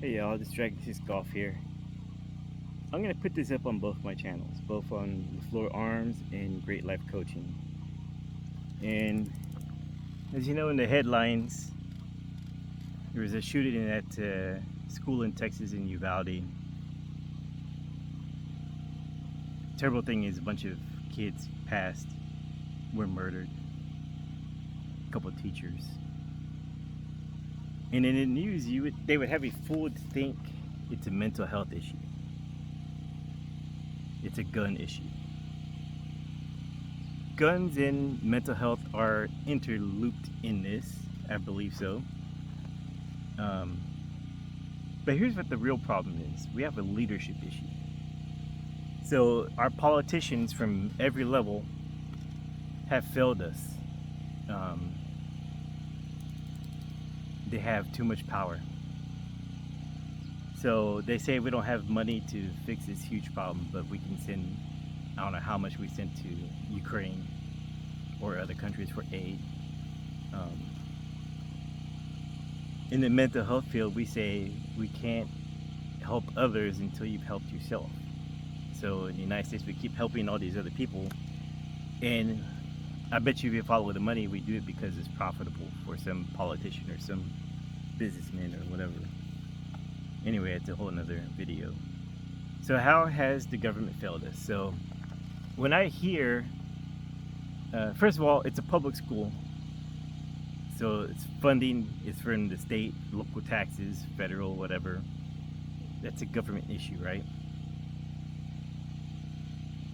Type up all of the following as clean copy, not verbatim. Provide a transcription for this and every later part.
Hey y'all, this Dragon Six Golf here. I'm gonna put this up on both my channels, both on the Floor Arms and Great Life Coaching. And as you know, in the headlines, there was a shooting at a school in Texas in Uvalde. Terrible thing is, a bunch of kids passed, were murdered, a couple of teachers. And in the news, they would have you fooled to think it's a mental health issue. It's a gun issue. Guns and mental health are interlooped in this, I believe so. But here's what the real problem is. We have a leadership issue. So our politicians from every level have failed us. They have too much power. So they say we don't have money to fix this huge problem, but we can send, I don't know how much we sent to Ukraine or other countries for aid. In the mental health field, we say we can't help others until you've helped yourself. So in the United States, we keep helping all these other people. And I bet you if you follow the money, we do it because it's profitable for some politician or some businessman or whatever. Anyway, it's a whole nother video. So how has the government failed us? So when I hear, first of all, it's a public school. So it's funding is from the state, local taxes, federal, whatever. That's a government issue, right?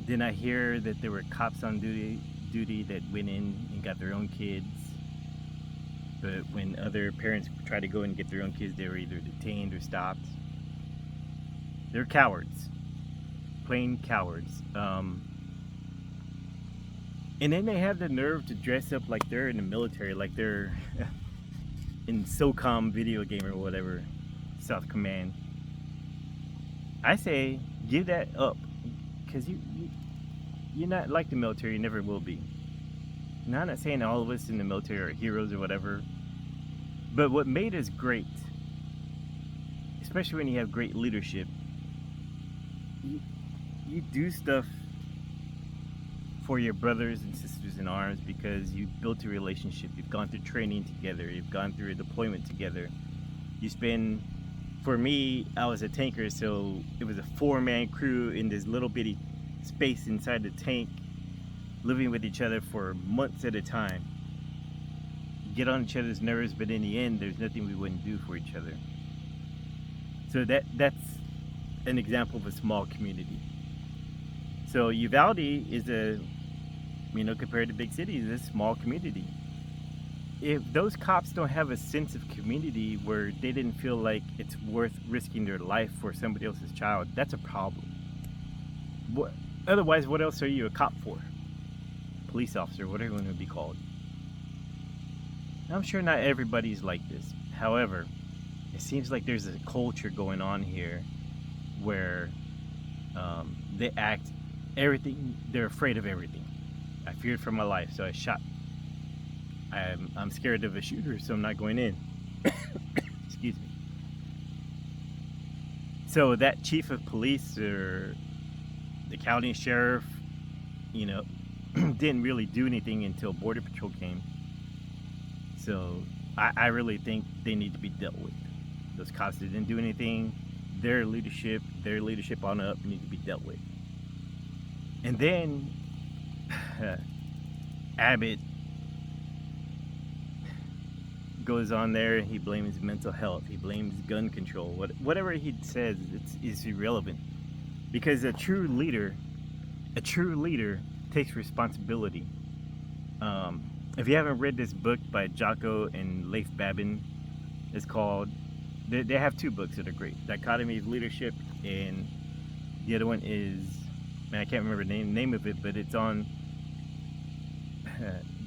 Then I hear that there were cops on duty that went in and got their own kids. But when other parents tried to go and get their own kids, they were either detained or stopped. They're cowards. Plain cowards. And then they have the nerve to dress up like they're in the military, like they're in SOCOM video game or whatever, South Command. I say, give that up. Because you're not like the military, you never will be. Now, I'm not saying all of us in the military are heroes or whatever, but what made us great, especially when you have great leadership, you do stuff for your brothers and sisters in arms because you built a relationship, you've gone through training together, you've gone through a deployment together. You spend, for me, I was a tanker, so it was a 4-man crew in this little bitty space inside the tank, living with each other for months at a time. Get on each other's nerves, but in the end, there's nothing we wouldn't do for each other. So that's an example of a small community. So Uvalde is compared to big cities, a small community. If those cops don't have a sense of community where they didn't feel like it's worth risking their life for somebody else's child, that's a problem. Otherwise, what else are you a cop for? Police officer, whatever you want to be called. I'm sure not everybody's like this. However, it seems like there's a culture going on here where they act everything, they're afraid of everything. I feared for my life, so I shot. I'm scared of a shooter, so I'm not going in. Excuse me. So that chief of police or the county sheriff, didn't really do anything until Border Patrol came. So I really think they need to be dealt with. Those cops that didn't do anything, their leadership on up need to be dealt with. And then Abbott goes on there, he blames mental health, he blames gun control. Whatever he says is irrelevant. Because a true leader takes responsibility. If you haven't read this book by Jocko and Leif Babin, it's called, they have 2 books that are great. Dichotomy of Leadership, and the other one is, I can't remember the name of it, but it's on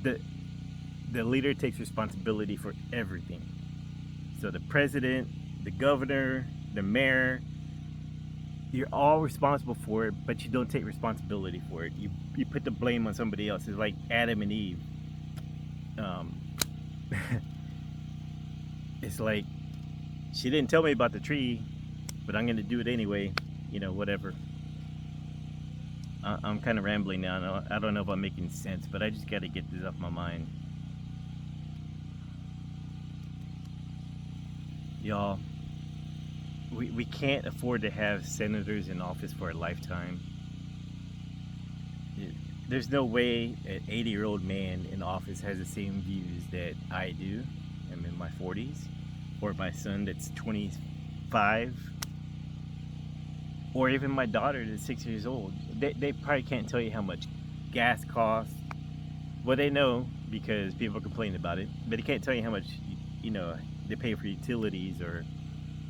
the leader takes responsibility for everything. So the president, the governor, the mayor, you're all responsible for it, but you don't take responsibility for it. You put the blame on somebody else. It's like Adam and Eve. It's like She didn't tell me about the tree, but I'm gonna do it anyway. Whatever. I'm kind of rambling now. I don't know if I'm making sense, but I just got to get this off my mind. Y'all, we can't afford to have senators in office for a lifetime. There's no way an 80-year-old man in office has the same views that I do. I'm in my 40s. Or my son that's 25. Or even my daughter that's 6 years old. They probably can't tell you how much gas costs. Well, they know because people complain about it. But they can't tell you how much, they pay for utilities or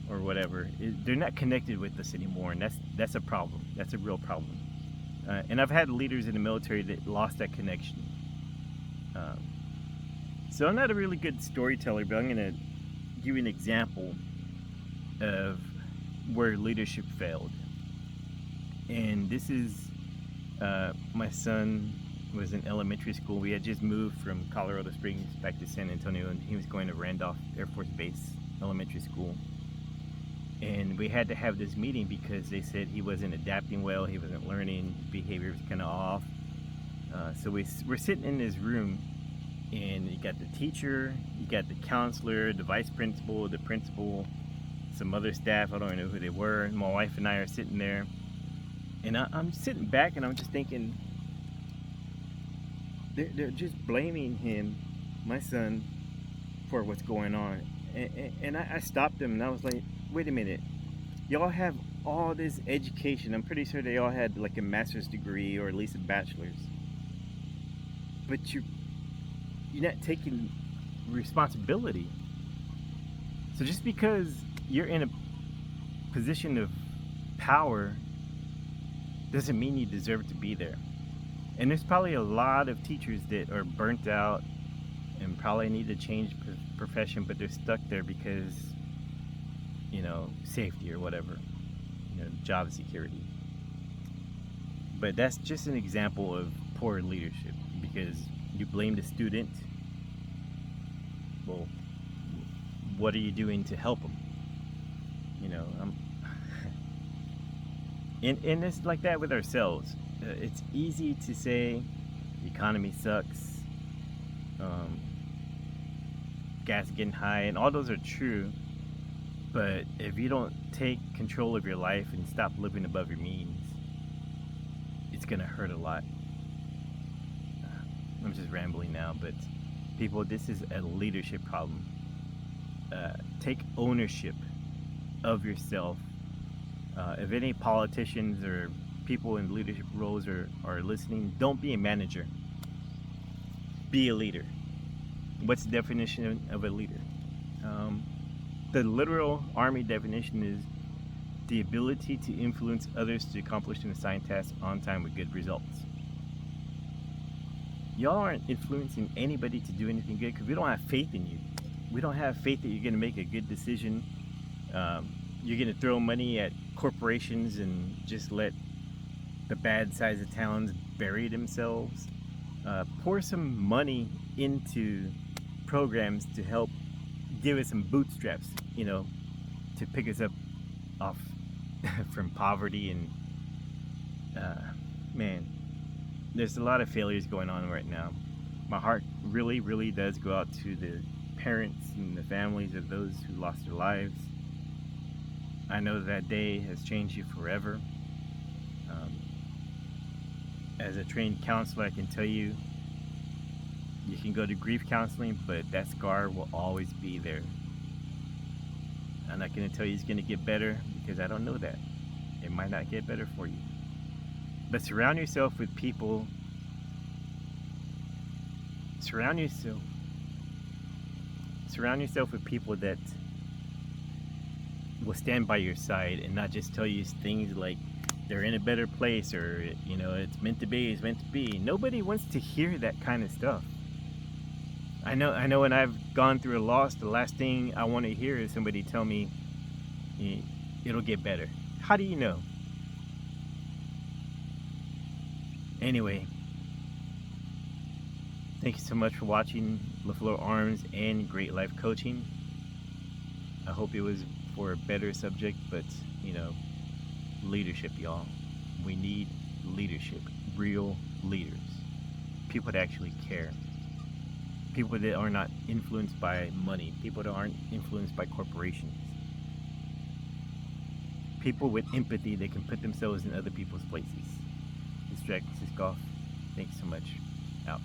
whatever. They're not connected with us anymore, and that's a problem. That's a real problem. And I've had leaders in the military that lost that connection. So I'm not a really good storyteller, but I'm going to give you an example of where leadership failed. And this is my son was in elementary school. We had just moved from Colorado Springs back to San Antonio, and he was going to Randolph Air Force Base Elementary School. And we had to have this meeting because they said he wasn't adapting well, he wasn't learning, his behavior was kind of off. So we're sitting in this room, and you got the teacher, you got the counselor, the vice principal, the principal, some other staff, I don't even know who they were. And my wife and I are sitting there, and I'm sitting back and I'm just thinking, they're just blaming him, my son, for what's going on. And I stopped them and I was like, wait a minute, y'all have all this education. I'm pretty sure they all had like a master's degree or at least a bachelor's, but you're not taking responsibility. So just because you're in a position of power doesn't mean you deserve to be there. And there's probably a lot of teachers that are burnt out and probably need to change profession, but they're stuck there because safety or whatever, job security. But that's just an example of poor leadership, because you blame the student. Well, what are you doing to help them? And it's like that with ourselves. It's easy to say the economy sucks, gas getting high, and all those are true. But if you don't take control of your life and stop living above your means, it's gonna hurt a lot. I'm just rambling now, but people, this is a leadership problem. Take ownership of yourself. If any politicians or people in leadership roles are listening, don't be a manager. Be a leader. What's the definition of a leader? The literal Army definition is the ability to influence others to accomplish an assigned task on time with good results. Y'all aren't influencing anybody to do anything good because we don't have faith in you. We don't have faith that you're going to make a good decision. You're going to throw money at corporations and just let the bad sides of towns bury themselves. Pour some money into programs to help give us some bootstraps, to pick us up off from poverty. And man, there's a lot of failures going on right now. My heart really, really does go out to the parents and the families of those who lost their lives. I know that day has changed you forever. As a trained counselor, I can tell you, you can go to grief counseling, but that scar will always be there. I'm not going to tell you it's going to get better because I don't know that. It might not get better for you. But surround yourself with people. Surround yourself with people that will stand by your side and not just tell you things like they're in a better place, or it's meant to be, it's meant to be. Nobody wants to hear that kind of stuff. I know when I've gone through a loss, the last thing I want to hear is somebody tell me it'll get better. How do you know? Anyway, thank you so much for watching LaFleur Arms and Great Life Coaching. I hope it was for a better subject, but you know, leadership, y'all. We need leadership, real leaders, people that actually care, people that are not influenced by money, people that aren't influenced by corporations, people with empathy that can put themselves in other people's places. This is Jack Siskoff. Thanks so much. Out.